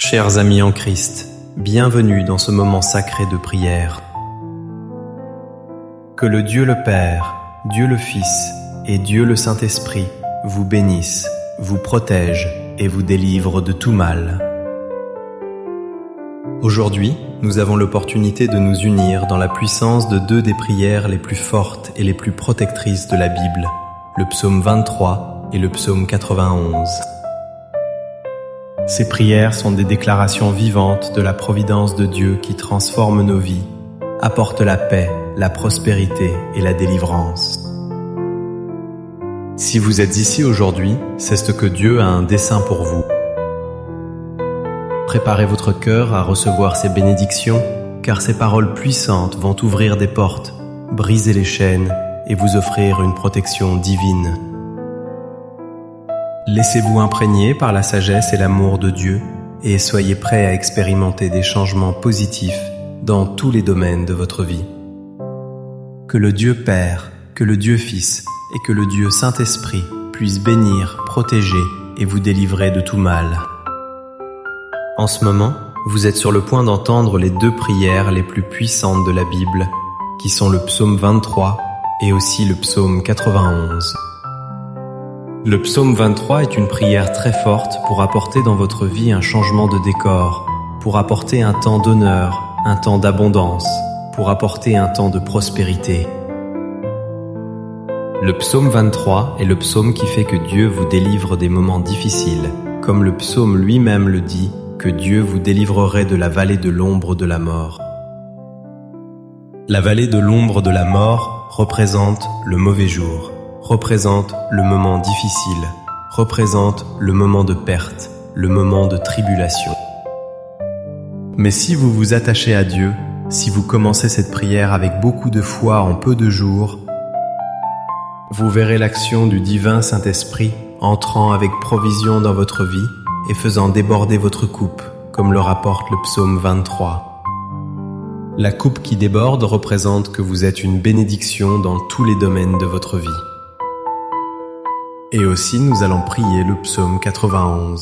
Chers amis en Christ, bienvenue dans ce moment sacré de prière. Que le Dieu le Père, Dieu le Fils et Dieu le Saint-Esprit vous bénissent, vous protègent et vous délivrent de tout mal. Aujourd'hui, nous avons l'opportunité de nous unir dans la puissance de deux des prières les plus fortes et les plus protectrices de la Bible, le psaume 23 et le psaume 91. Ces prières sont des déclarations vivantes de la providence de Dieu qui transforme nos vies, apporte la paix, la prospérité et la délivrance. Si vous êtes ici aujourd'hui, c'est ce que Dieu a un dessein pour vous. Préparez votre cœur à recevoir ces bénédictions, car ces paroles puissantes vont ouvrir des portes, briser les chaînes et vous offrir une protection divine. Laissez-vous imprégner par la sagesse et l'amour de Dieu et soyez prêts à expérimenter des changements positifs dans tous les domaines de votre vie. Que le Dieu Père, que le Dieu Fils et que le Dieu Saint-Esprit puissent bénir, protéger et vous délivrer de tout mal. En ce moment, vous êtes sur le point d'entendre les deux prières les plus puissantes de la Bible, qui sont le psaume 23 et aussi le psaume 91. Le psaume 23 est une prière très forte pour apporter dans votre vie un changement de décor, pour apporter un temps d'honneur, un temps d'abondance, pour apporter un temps de prospérité. Le psaume 23 est le psaume qui fait que Dieu vous délivre des moments difficiles, comme le psaume lui-même le dit, que Dieu vous délivrerait de la vallée de l'ombre de la mort. La vallée de l'ombre de la mort représente le mauvais jour, représente le moment difficile, représente le moment de perte, le moment de tribulation. Mais si vous vous attachez à Dieu, si vous commencez cette prière avec beaucoup de foi en peu de jours, vous verrez l'action du divin Saint-Esprit entrant avec provision dans votre vie et faisant déborder votre coupe, comme le rapporte le psaume 23. La coupe qui déborde représente que vous êtes une bénédiction dans tous les domaines de votre vie. Et aussi nous allons prier le psaume 91.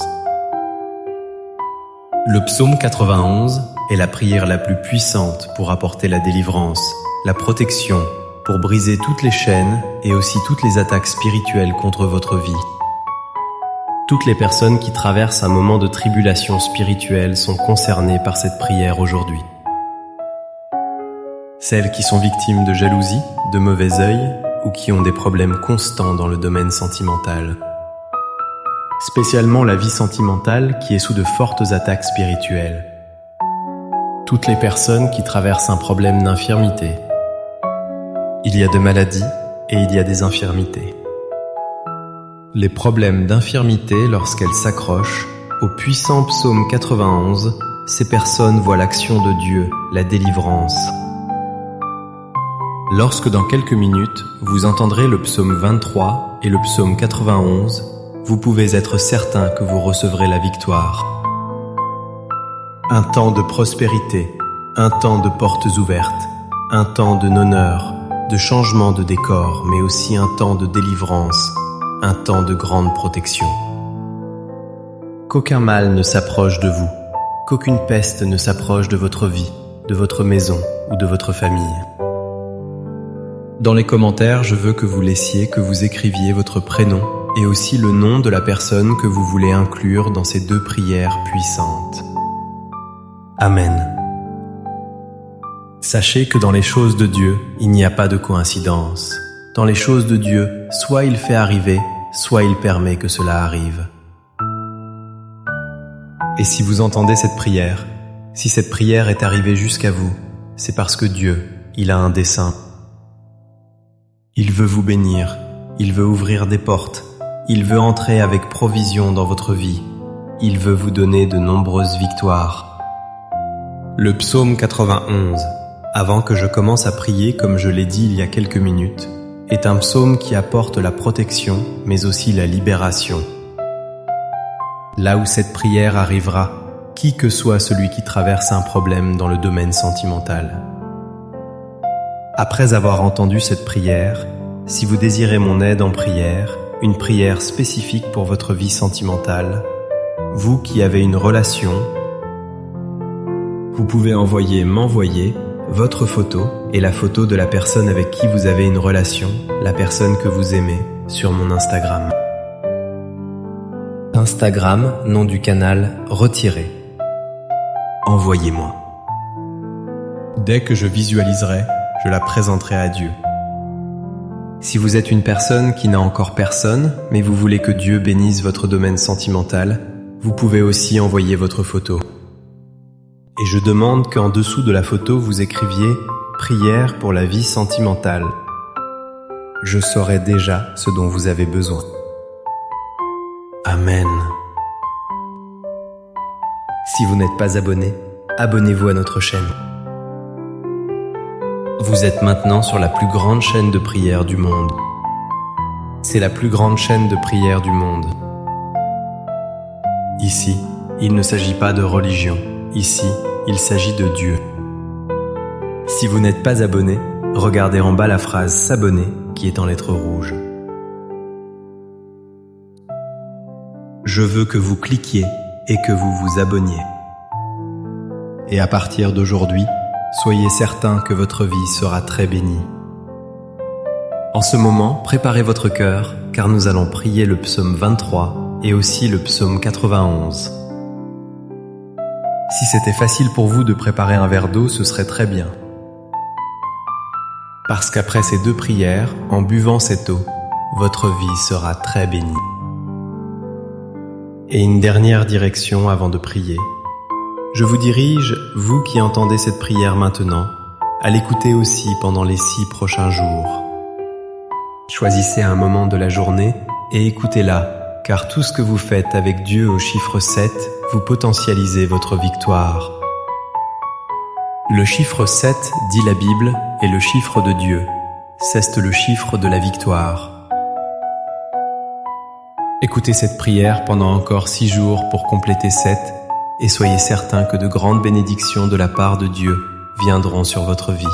Le psaume 91 est la prière la plus puissante pour apporter la délivrance, la protection, pour briser toutes les chaînes et aussi toutes les attaques spirituelles contre votre vie. Toutes les personnes qui traversent un moment de tribulation spirituelle sont concernées par cette prière aujourd'hui. Celles qui sont victimes de jalousie, de mauvais œil ou qui ont des problèmes constants dans le domaine sentimental. Spécialement la vie sentimentale qui est sous de fortes attaques spirituelles. Toutes les personnes qui traversent un problème d'infirmité. Il y a des maladies et il y a des infirmités. Les problèmes d'infirmité, lorsqu'elles s'accrochent au puissant psaume 91, ces personnes voient l'action de Dieu, la délivrance. Lorsque dans quelques minutes, vous entendrez le psaume 23 et le psaume 91, vous pouvez être certain que vous recevrez la victoire. Un temps de prospérité, un temps de portes ouvertes, un temps de honneur, de changement de décor, mais aussi un temps de délivrance, un temps de grande protection. Qu'aucun mal ne s'approche de vous, qu'aucune peste ne s'approche de votre vie, de votre maison ou de votre famille. Dans les commentaires, je veux que vous laissiez, que vous écriviez votre prénom et aussi le nom de la personne que vous voulez inclure dans ces deux prières puissantes. Amen. Sachez que dans les choses de Dieu, il n'y a pas de coïncidence. Dans les choses de Dieu, soit il fait arriver, soit il permet que cela arrive. Et si vous entendez cette prière, si cette prière est arrivée jusqu'à vous, c'est parce que Dieu, il a un dessein. Il veut vous bénir, il veut ouvrir des portes, il veut entrer avec provision dans votre vie, il veut vous donner de nombreuses victoires. Le psaume 91, avant que je commence à prier comme je l'ai dit il y a quelques minutes, est un psaume qui apporte la protection, mais aussi la libération. Là où cette prière arrivera, qui que soit celui qui traverse un problème dans le domaine sentimental. Après avoir entendu cette prière, si vous désirez mon aide en prière, une prière spécifique pour votre vie sentimentale, vous qui avez une relation Vous pouvez m'envoyer votre photo et la photo de la personne avec qui vous avez une relation, la personne que vous aimez, sur mon Instagram. Instagram, nom du canal, retiré. Envoyez-moi. Dès que je visualiserai, je la présenterai à Dieu. Si vous êtes une personne qui n'a encore personne, mais vous voulez que Dieu bénisse votre domaine sentimental, vous pouvez aussi envoyer votre photo. Et je demande qu'en dessous de la photo, vous écriviez « Prière pour la vie sentimentale ». Je saurai déjà ce dont vous avez besoin. Amen. Si vous n'êtes pas abonné, abonnez-vous à notre chaîne. Vous êtes maintenant sur la plus grande chaîne de prière du monde. C'est la plus grande chaîne de prière du monde. Ici, il ne s'agit pas de religion. Ici, il s'agit de Dieu. Si vous n'êtes pas abonné, regardez en bas la phrase « S'abonner » qui est en lettres rouges. Je veux que vous cliquiez et que vous vous abonniez. Et à partir d'aujourd'hui, soyez certain que votre vie sera très bénie. En ce moment, préparez votre cœur, car nous allons prier le psaume 23 et aussi le psaume 91. Si c'était facile pour vous de préparer un verre d'eau, ce serait très bien. Parce qu'après ces deux prières, en buvant cette eau, votre vie sera très bénie. Et une dernière direction avant de prier. Je vous dirige, vous qui entendez cette prière maintenant, à l'écouter aussi pendant les 6 prochains jours. Choisissez un moment de la journée et écoutez-la, car tout ce que vous faites avec Dieu au chiffre 7, vous potentialisez votre victoire. Le chiffre 7, dit la Bible, est le chiffre de Dieu. C'est le chiffre de la victoire. Écoutez cette prière pendant encore 6 jours pour compléter 7 et soyez certains que de grandes bénédictions de la part de Dieu viendront sur votre vie.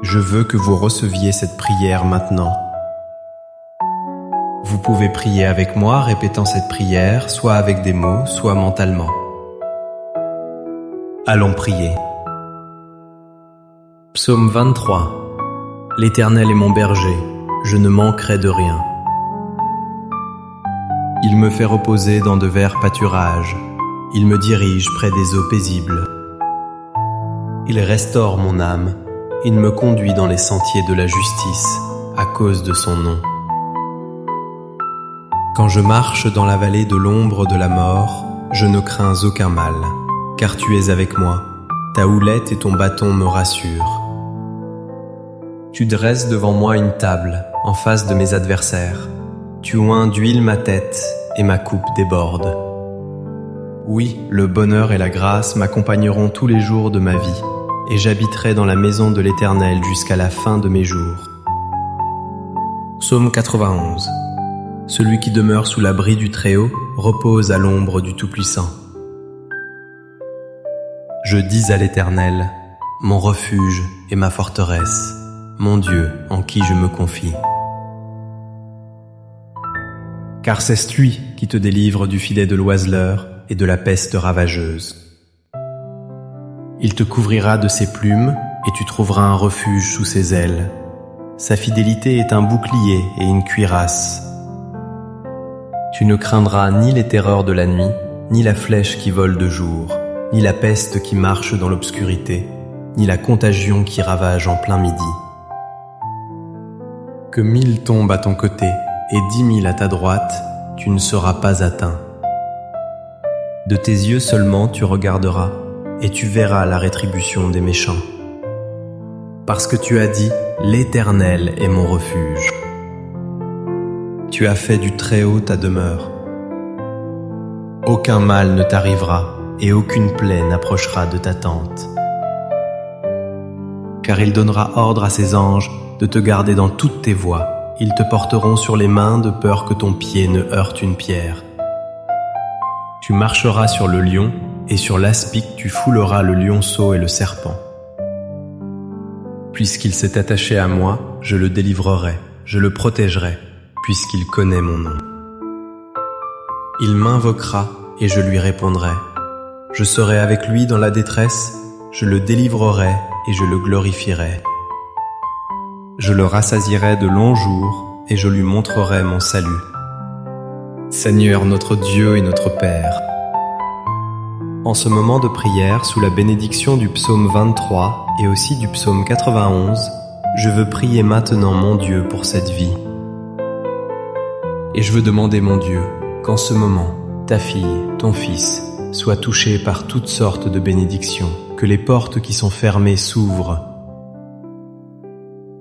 Je veux que vous receviez cette prière maintenant. Vous pouvez prier avec moi, répétant cette prière, soit avec des mots, soit mentalement. Allons prier. Psaume 23. L'Éternel est mon berger, je ne manquerai de rien. Il me fait reposer dans de verts pâturages, il me dirige près des eaux paisibles. Il restaure mon âme, il me conduit dans les sentiers de la justice, à cause de son nom. Quand je marche dans la vallée de l'ombre de la mort, je ne crains aucun mal, car tu es avec moi, ta houlette et ton bâton me rassurent. Tu dresses devant moi une table, en face de mes adversaires. Tu oins d'huile ma tête, et ma coupe déborde. Oui, le bonheur et la grâce m'accompagneront tous les jours de ma vie, et j'habiterai dans la maison de l'Éternel jusqu'à la fin de mes jours. Psaume 91. Celui qui demeure sous l'abri du Très-Haut repose à l'ombre du Tout-Puissant. Je dis à l'Éternel, mon refuge et ma forteresse, mon Dieu en qui je me confie. Car c'est lui qui te délivre du filet de l'oiseleur et de la peste ravageuse. Il te couvrira de ses plumes et tu trouveras un refuge sous ses ailes. Sa fidélité est un bouclier et une cuirasse. Tu ne craindras ni les terreurs de la nuit, ni la flèche qui vole de jour, ni la peste qui marche dans l'obscurité, ni la contagion qui ravage en plein midi. Que 1000 tombent à ton côté et 10 000 à ta droite, tu ne seras pas atteint. De tes yeux seulement tu regarderas, et tu verras la rétribution des méchants. Parce que tu as dit, l'Éternel est mon refuge. Tu as fait du Très-Haut ta demeure. Aucun mal ne t'arrivera, et aucune plaie n'approchera de ta tente. Car il donnera ordre à ses anges de te garder dans toutes tes voies. Ils te porteront sur les mains de peur que ton pied ne heurte une pierre. Tu marcheras sur le lion, et sur l'aspic tu fouleras le lionceau et le serpent. Puisqu'il s'est attaché à moi, je le délivrerai, je le protégerai, puisqu'il connaît mon nom. Il m'invoquera, et je lui répondrai. Je serai avec lui dans la détresse, je le délivrerai et je le glorifierai. Je le rassasierai de longs jours et je lui montrerai mon salut. Seigneur notre Dieu et notre Père, en ce moment de prière, sous la bénédiction du psaume 23 et aussi du psaume 91, je veux prier maintenant mon Dieu pour cette vie. Et je veux demander mon Dieu qu'en ce moment, ta fille, ton fils, soient touchés par toutes sortes de bénédictions, que les portes qui sont fermées s'ouvrent.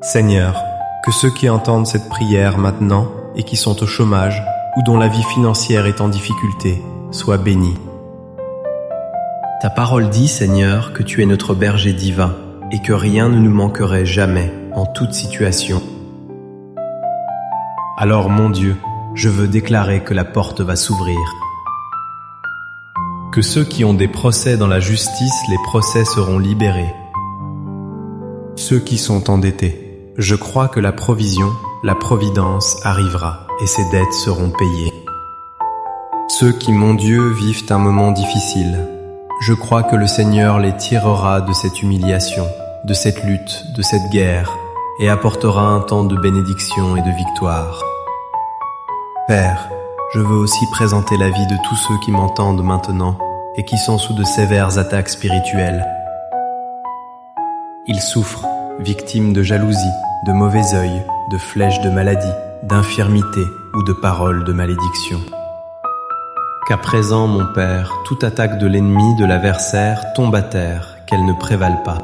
Seigneur, que ceux qui entendent cette prière maintenant et qui sont au chômage ou dont la vie financière est en difficulté soient bénis. Ta parole dit, Seigneur, que tu es notre berger divin et que rien ne nous manquerait jamais en toute situation. Alors, mon Dieu, je veux déclarer que la porte va s'ouvrir. Que ceux qui ont des procès dans la justice, les procès seront libérés. Ceux qui sont endettés, je crois que la provision, la providence arrivera et ces dettes seront payées. Ceux qui, mon Dieu, vivent un moment difficile, je crois que le Seigneur les tirera de cette humiliation, de cette lutte, de cette guerre, et apportera un temps de bénédiction et de victoire. Père, je veux aussi présenter la vie de tous ceux qui m'entendent maintenant et qui sont sous de sévères attaques spirituelles. Ils souffrent, victimes de jalousie, de mauvais œil, de flèches de maladie, d'infirmité ou de paroles de malédiction. Qu'à présent, mon Père, toute attaque de l'ennemi, de l'adversaire, tombe à terre, qu'elle ne prévale pas.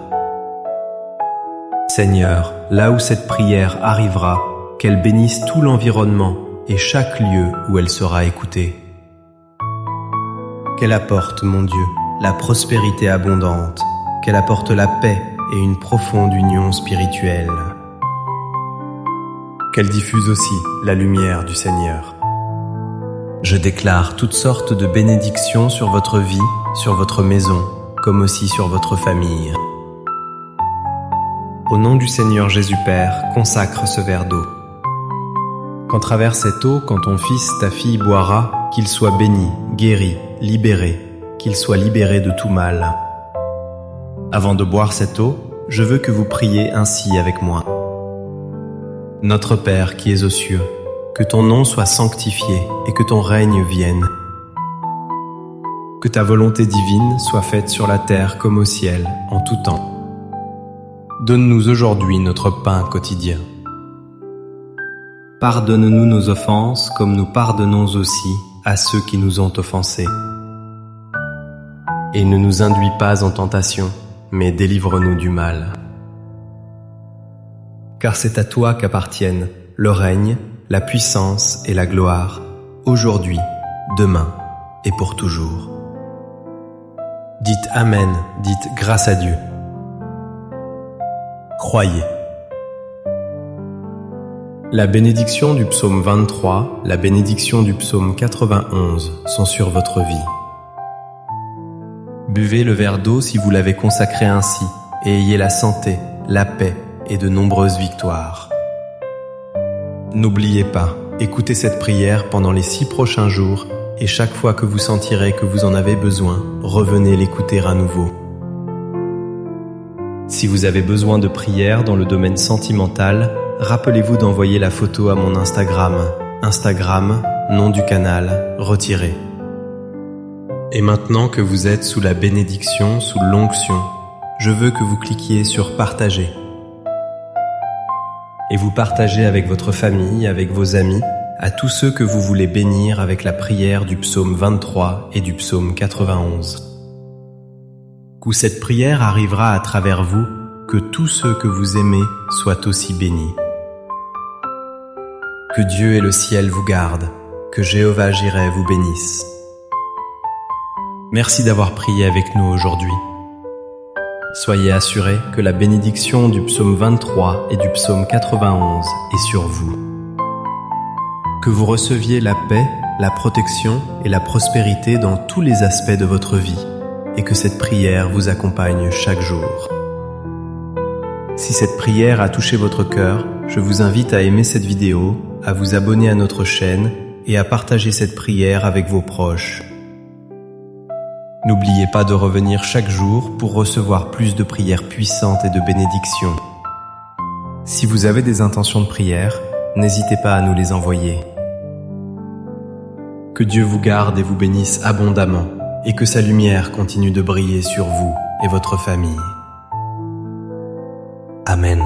Seigneur, là où cette prière arrivera, qu'elle bénisse tout l'environnement et chaque lieu où elle sera écoutée. Qu'elle apporte, mon Dieu, la prospérité abondante, qu'elle apporte la paix et une profonde union spirituelle. Qu'elle diffuse aussi la lumière du Seigneur. Je déclare toutes sortes de bénédictions sur votre vie, sur votre maison, comme aussi sur votre famille. Au nom du Seigneur Jésus Père, consacre ce verre d'eau. Qu'en travers cette eau, quand ton fils, ta fille boira, qu'il soit béni, guéri, libéré, qu'il soit libéré de tout mal. Avant de boire cette eau, je veux que vous priez ainsi avec moi. Notre Père qui es aux cieux, que ton nom soit sanctifié et que ton règne vienne. Que ta volonté divine soit faite sur la terre comme au ciel, en tout temps. Donne-nous aujourd'hui notre pain quotidien. Pardonne-nous nos offenses comme nous pardonnons aussi à ceux qui nous ont offensés. Et ne nous induis pas en tentation, mais délivre-nous du mal. Car c'est à toi qu'appartiennent le règne, la puissance et la gloire, aujourd'hui, demain et pour toujours. Dites Amen, dites grâce à Dieu. Croyez. La bénédiction du psaume 23, la bénédiction du psaume 91 sont sur votre vie. Buvez le verre d'eau si vous l'avez consacré ainsi, et ayez la santé, la paix et de nombreuses victoires. N'oubliez pas, écoutez cette prière pendant les 6 prochains jours, et chaque fois que vous sentirez que vous en avez besoin, revenez l'écouter à nouveau. Si vous avez besoin de prière dans le domaine sentimental, rappelez-vous d'envoyer la photo à mon Instagram. Instagram, nom du canal, retiré. Et maintenant que vous êtes sous la bénédiction, sous l'onction, je veux que vous cliquiez sur partager. Et vous partagez avec votre famille, avec vos amis, à tous ceux que vous voulez bénir avec la prière du psaume 23 et du psaume 91. Qu'où cette prière arrivera à travers vous, que tous ceux que vous aimez soient aussi bénis. Que Dieu et le ciel vous gardent, que Jéhovah Jireh vous bénisse. Merci d'avoir prié avec nous aujourd'hui. Soyez assurés que la bénédiction du psaume 23 et du psaume 91 est sur vous. Que vous receviez la paix, la protection et la prospérité dans tous les aspects de votre vie et que cette prière vous accompagne chaque jour. Si cette prière a touché votre cœur, je vous invite à aimer cette vidéo, à vous abonner à notre chaîne et à partager cette prière avec vos proches. N'oubliez pas de revenir chaque jour pour recevoir plus de prières puissantes et de bénédictions. Si vous avez des intentions de prière, n'hésitez pas à nous les envoyer. Que Dieu vous garde et vous bénisse abondamment, et que sa lumière continue de briller sur vous et votre famille. Amen.